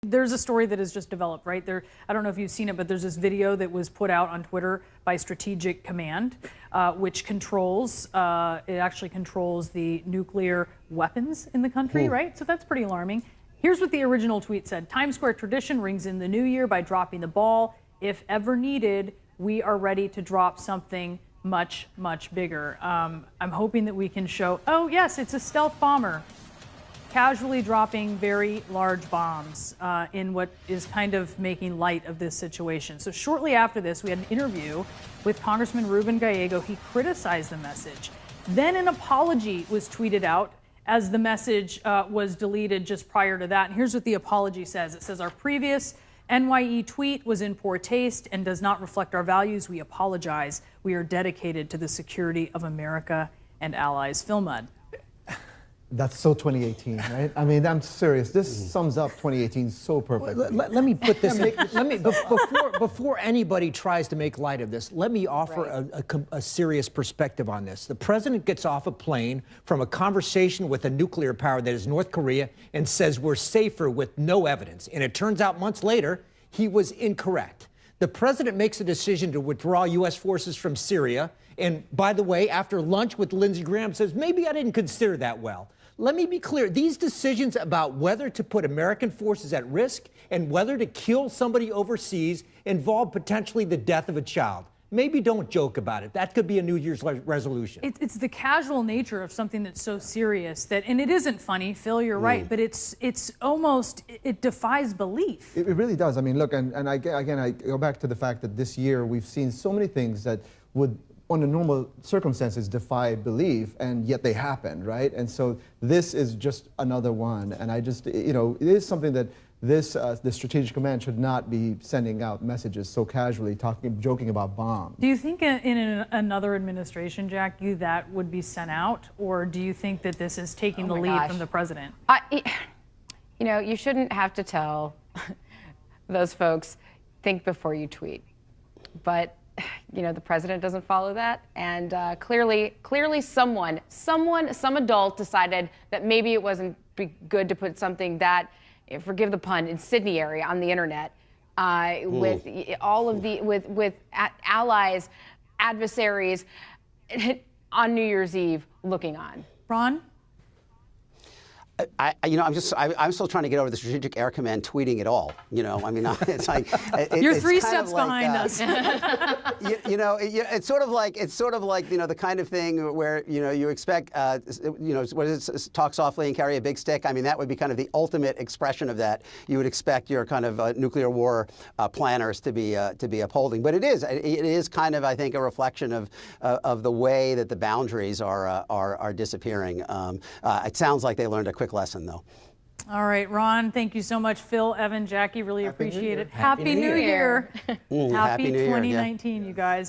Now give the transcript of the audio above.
there's a story that has just developed, right? I don't know if you've seen it, but there's this video that was put out on Twitter by Strategic Command, which controls, it actually controls the nuclear weapons in the country, right? So that's pretty alarming. Here's what the original tweet said. Times Square tradition rings in the new year by dropping the ball. If ever needed, we are ready to drop something much, much bigger. I'm hoping that we can show, oh yes, it's a stealth bomber casually dropping very large bombs in what is kind of making light of this situation. So shortly after this, we had an interview with Congressman Ruben Gallego. He criticized the message. Then an apology was tweeted out as the message was deleted just prior to that. And here's what the apology says. It says, our previous NYE tweet was in poor taste and does not reflect our values. We apologize. We are dedicated to the security of America and allies. Phil Mudd. That's so 2018, right? I mean, I'm serious. This sums up 2018 so perfectly. Let me put this. Before anybody tries to make light of this, let me offer a serious perspective on this. The president gets off a plane from a conversation with a nuclear power that is North Korea and says we're safer with no evidence. And it turns out months later, he was incorrect. The president makes a decision to withdraw U.S. forces from Syria. And by the way, after lunch with Lindsey Graham says, maybe I didn't consider that well. Let me be clear. These decisions about whether to put American forces at risk and whether to kill somebody overseas involve potentially the death of a child. Maybe don't joke about it. That could be a New Year's resolution. It's the casual nature of something that's so serious that, and it isn't funny, Phil, you're right, but it's almost, it defies belief. It really does. I mean, look, and I go back to the fact that this year we've seen so many things that would, under normal circumstances, defy belief, and yet they happened, right? And so this is just another one. And I just, it is something that the Strategic Command should not be sending out messages so casually, joking about bombs. Do you think in another administration, Jackie, that would be sent out? Or do you think that this is taking the lead from the president? You shouldn't have to tell those folks, think before you tweet. But the president doesn't follow that, and clearly some adult decided that maybe it wasn't good to put something that, forgive the pun, incendiary on the internet with all of with allies, adversaries on New Year's Eve looking on. Ron? I'm still trying to get over the Strategic Air Command tweeting it all. It's like you're three steps behind us. It's sort of like the kind of thing where you expect what is it, talk softly and carry a big stick. I mean, that would be kind of the ultimate expression of that. You would expect your kind of nuclear war planners to be upholding, but it is kind of, I think, a reflection of the way that the boundaries are disappearing. It sounds like they learned a quick lesson, though. All right, Ron, thank you so much. Phil, Evan, Jackie, really appreciate it. Happy New Year. Happy 2019, you guys.